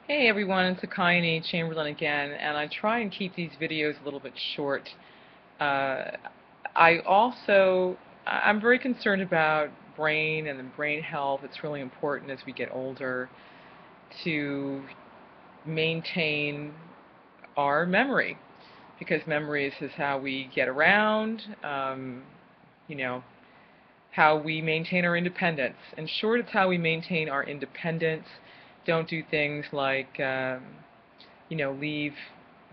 Hey everyone, it's Ekayani Chamberlin again, and I try and keep these videos a little bit short. Uh, I'm very concerned about brain and the brain health. It's really important as we get older to maintain our memory, because memory is how we get around, you know, how we maintain our independence. In short, it's how we maintain our independence. Don't do things like leave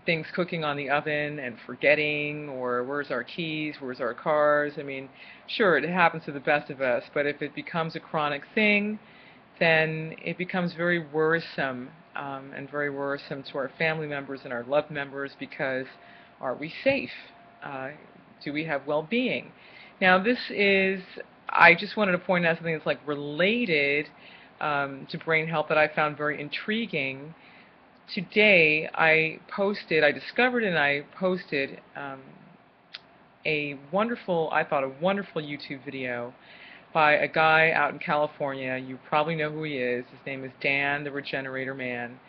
things cooking on the oven and forgetting, or where's our keys, where's our cars. I mean, sure, it happens to the best of us, but if it becomes a chronic thing, then it becomes very worrisome, and very worrisome to our family members and our loved members, because are we safe? Do we have well-being? Now, I just wanted to point out something that's like related to brain health that I found very intriguing. Today I discovered and I posted I thought, a wonderful YouTube video by a guy out in California. You probably know who he is. His name is Dan, the Regenerator Man.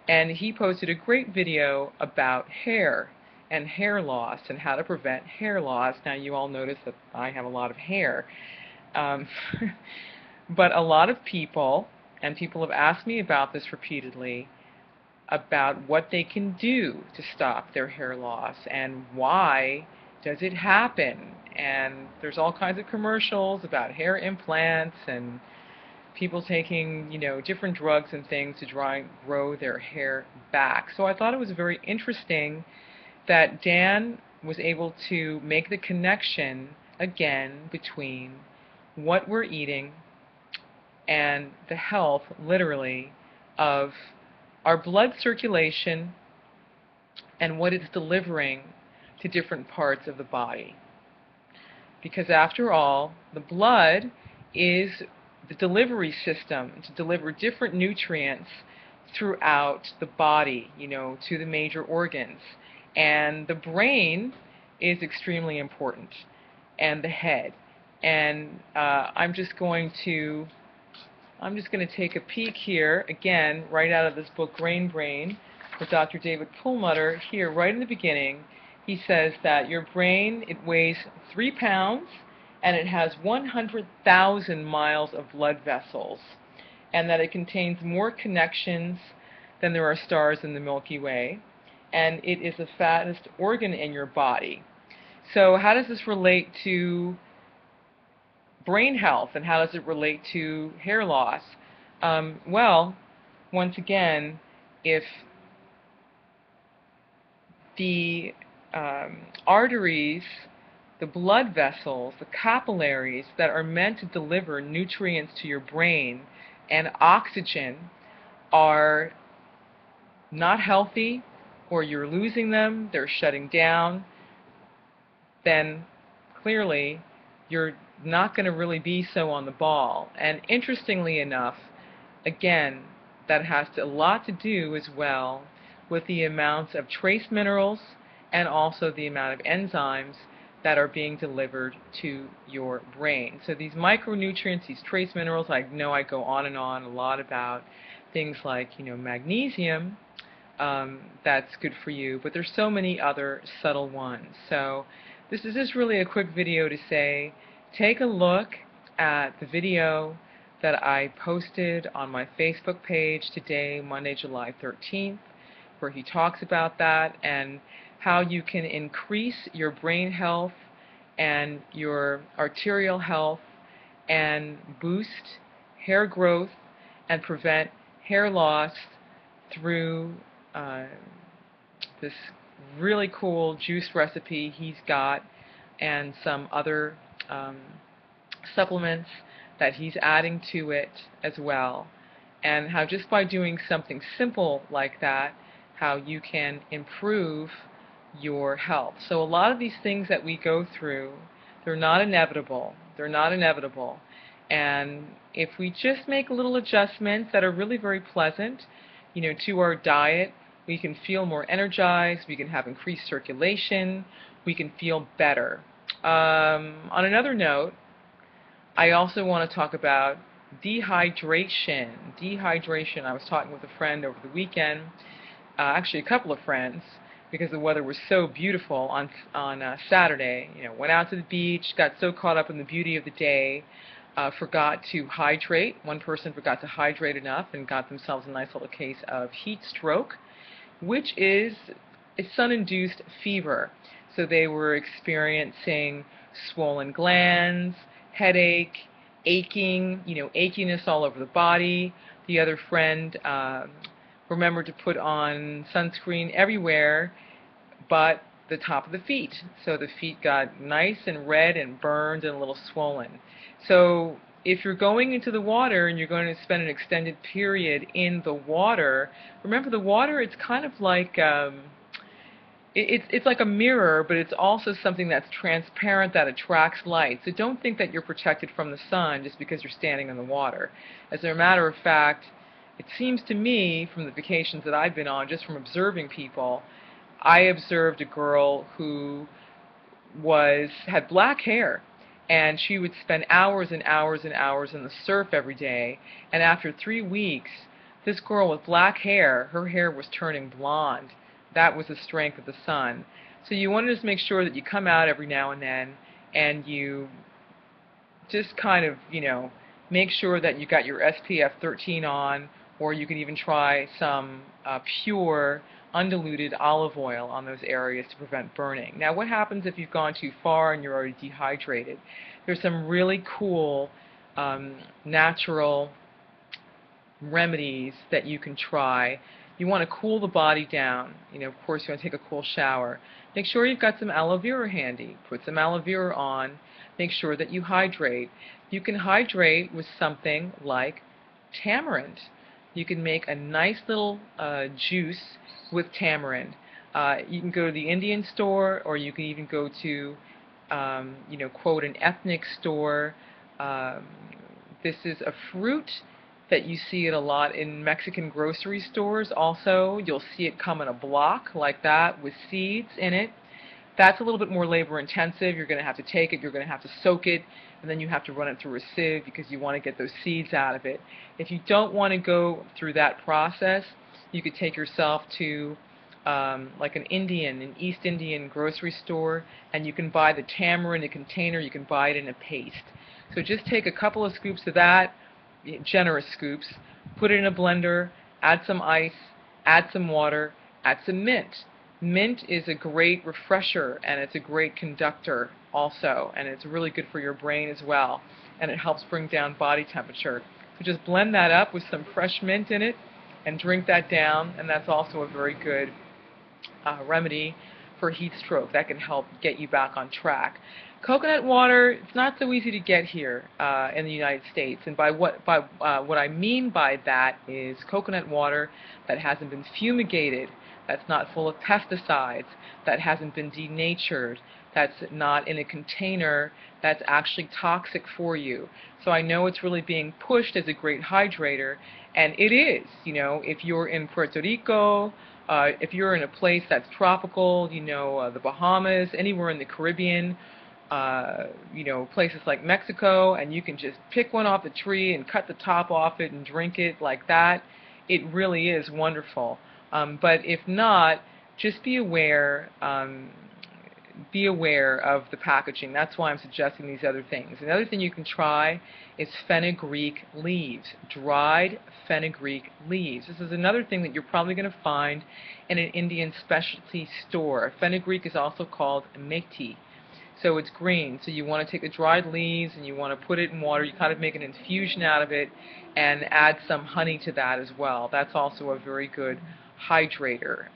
And he posted a great video about hair and hair loss and how to prevent hair loss. Now, you all notice that I have a lot of hair. Um, but a lot of people, and people have asked me about this repeatedly, about what they can do to stop their hair loss and why does it happen. And there's all kinds of commercials about hair implants and people taking, different drugs and things to try and grow their hair back. So I thought it was very interesting that Dan was able to make the connection again between what we're eating and the health, literally, of our blood circulation and what it's delivering to different parts of the body. Because after all, the blood is the delivery system to deliver different nutrients throughout the body, to the major organs. And the brain is extremely important, and the head. And I'm just going to take a peek here, again, right out of this book, Brain, with Dr. David Perlmutter. Here, right in the beginning, he says that your brain, it weighs 3 pounds, and it has 100,000 miles of blood vessels, and that it contains more connections than there are stars in the Milky Way, and it is the fattest organ in your body. So how does this relate to brain health, and how does it relate to hair loss? Well, once again, if the arteries, the blood vessels, the capillaries that are meant to deliver nutrients to your brain and oxygen are not healthy, or you're losing them, they're shutting down, then clearly you're not going to really be so on the ball. And interestingly enough, again, that has a lot to do as well with the amounts of trace minerals and also the amount of enzymes that are being delivered to your brain. So these micronutrients, these trace minerals, I know I go on and on a lot about things like, magnesium, that's good for you, but there's so many other subtle ones. So this is just really a quick video to say, take a look at the video that I posted on my Facebook page today, Monday, July 13th, where he talks about that and how you can increase your brain health and your arterial health and boost hair growth and prevent hair loss through this really cool juice recipe he's got, and some other supplements that he's adding to it as well, and how just by doing something simple like that, how you can improve your health. So a lot of these things that we go through, they're not inevitable. They're not inevitable. And if we just make little adjustments that are really very pleasant, to our diet, we can feel more energized, we can have increased circulation, we can feel better. On another note, I also want to talk about Dehydration. Dehydration. I was talking with a friend over the weekend, actually a couple of friends, because the weather was so beautiful on Saturday. You know, went out to the beach, got so caught up in the beauty of the day, forgot to hydrate. One person forgot to hydrate enough and got themselves a nice little case of heat stroke, which is a sun-induced fever. So they were experiencing swollen glands, headache, aching, achiness all over the body. The other friend remembered to put on sunscreen everywhere but the top of the feet. So the feet got nice and red and burned and a little swollen. So if you're going into the water and you're going to spend an extended period in the water, remember the water, it's kind of like it's like a mirror, but it's also something that's transparent that attracts light. So don't think that you're protected from the sun just because you're standing in the water. As a matter of fact, it seems to me from the vacations that I've been on, just from observing people, I observed a girl who had black hair, and she would spend hours and hours and hours in the surf every day, and after 3 weeks, this girl with black hair, her hair was turning blonde. That was the strength of the sun. So you want to just make sure that you come out every now and then, and you just kind of, make sure that you got your SPF 13 on, or you can even try some pure undiluted olive oil on those areas to prevent burning. Now, what happens if you've gone too far and you're already dehydrated? There's some really cool natural remedies that you can try. You want to cool the body down. Of course, you want to take a cool shower. Make sure you've got some aloe vera handy. Put some aloe vera on. Make sure that you hydrate. You can hydrate with something like tamarind. You can make a nice little juice with tamarind. You can go to the Indian store, or you can even go to, quote, an ethnic store. This is a fruit that you see it a lot in Mexican grocery stores also. You'll see it come in a block like that with seeds in it. That's a little bit more labor intensive. You're going to have to take it, you're going to have to soak it, and then you have to run it through a sieve because you want to get those seeds out of it. If you don't want to go through that process, you could take yourself to like an East Indian grocery store, and you can buy the tamarind in a container, you can buy it in a paste. So just take a couple of scoops of that, generous scoops, put it in a blender, add some ice, add some water, add some mint. Mint is a great refresher, and it's a great conductor also, and it's really good for your brain as well, and it helps bring down body temperature. So just blend that up with some fresh mint in it and drink that down, and that's also a very good remedy for heat stroke. That can help get you back on track. Coconut water, it's not so easy to get here in the United States, and what I mean by that is coconut water that hasn't been fumigated, that's not full of pesticides, that hasn't been denatured, that's not in a container that's actually toxic for you. So I know it's really being pushed as a great hydrator, and it is. If you're in Puerto Rico, if you're in a place that's tropical, the Bahamas, anywhere in the Caribbean, places like Mexico, and you can just pick one off the tree and cut the top off it and drink it like that, it really is wonderful. But if not, just be aware of the packaging. That's why I'm suggesting these other things. Another thing you can try is fenugreek leaves, dried fenugreek leaves. This is another thing that you're probably going to find in an Indian specialty store. Fenugreek is also called methi. So it's green. So you want to take the dried leaves and you want to put it in water. You kind of make an infusion out of it and add some honey to that as well. That's also a very good hydrator.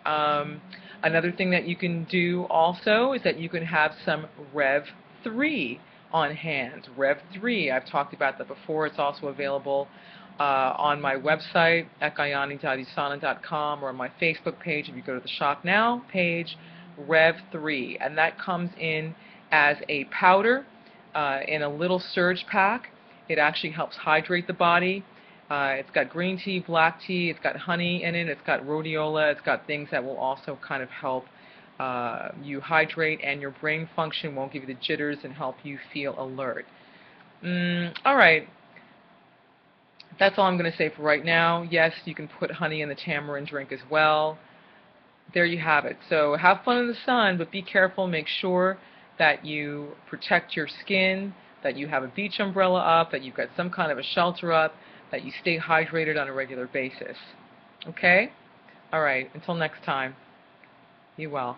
Another thing that you can do also is that you can have some Rev 3 on hand. Rev 3, I've talked about that before. It's also available on my website, ekayani.isana.com, or on my Facebook page. If you go to the Shop Now page, Rev 3, and that comes in as a powder in a little surge pack. It actually helps hydrate the body. It's got green tea, black tea, it's got honey in it, it's got rhodiola, it's got things that will also kind of help you hydrate, and your brain function won't give you the jitters and help you feel alert. All right. That's all I'm going to say for right now. Yes, you can put honey in the tamarind drink as well. There you have it. So have fun in the sun, but be careful. Make sure that you protect your skin, that you have a beach umbrella up, that you've got some kind of a shelter up, that you stay hydrated on a regular basis. Okay? All right. Until next time. Be well.